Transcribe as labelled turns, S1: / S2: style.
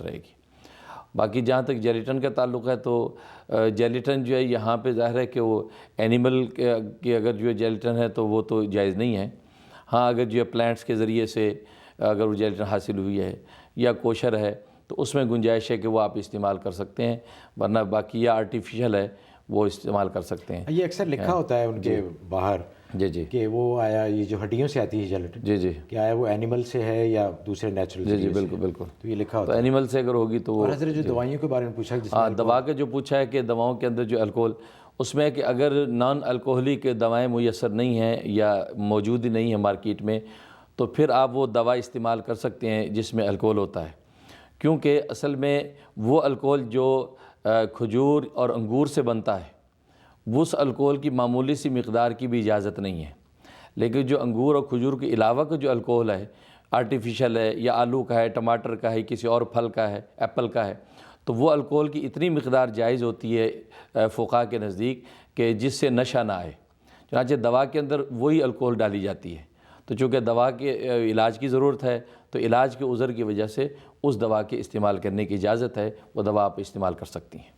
S1: رہے گی۔ باقی جہاں تک جیلیٹن کا تعلق ہے تو جیلیٹن جو ہے یہاں پہ ظاہر ہے کہ وہ اینیمل کی اگر جو ہے جیلیٹن ہے تو وہ تو جائز نہیں ہے۔ ہاں اگر جو ہے پلانٹس کے ذریعے سے اگر وہ جیلیٹن حاصل ہوئی ہے یا کوشر ہے تو اس میں گنجائش ہے کہ وہ آپ استعمال کر سکتے ہیں، ورنہ باقی یا آرٹیفیشل ہے وہ استعمال کر سکتے ہیں۔
S2: یہ اکثر لکھا ہوتا ہے ان کے باہر
S1: جی
S2: کہ وہ آیا یہ جو ہڈیوں سے آتی ہے جیلیٹن،
S1: جی
S2: کہ آیا وہ اینیمل سے ہے یا دوسرے نیچرل
S1: جی بالکل
S2: تو یہ لکھا
S1: تو
S2: ہوتا ہے۔
S1: اینیمل سے اگر ہوگی تو
S2: اور حضرت جو دوائیوں کے بارے میں پوچھا جس
S1: ہاں
S2: میں
S1: دوا کا جو پوچھا ہے کہ دواؤں کے اندر جو الکوہل، اس میں کہ اگر نان الکوہلک دوائیں میسر نہیں ہیں یا موجود ہی نہیں ہیں مارکیٹ میں تو پھر آپ وہ دوا استعمال کر سکتے ہیں جس میں الکوہل ہوتا ہے، کیونکہ اصل میں وہ الکوہل جو کھجور اور انگور سے بنتا ہے اس الکوہل کی معمولی سی مقدار کی بھی اجازت نہیں ہے، لیکن جو انگور اور کھجور کے علاوہ کا جو الکوہل ہے آرٹیفیشل ہے یا آلو کا ہے، ٹماٹر کا ہے، کسی اور پھل کا ہے، ایپل کا ہے، تو وہ الکوہل کی اتنی مقدار جائز ہوتی ہے فقہاء کے نزدیک کہ جس سے نشہ نہ آئے، چنانچہ دوا کے اندر وہی الکوہل ڈالی جاتی ہے۔ تو چونکہ دوا کے علاج کی ضرورت ہے تو علاج کے عذر کی وجہ سے اس دوا کے استعمال کرنے کی اجازت ہے، وہ دوا آپ استعمال کر سکتی ہیں۔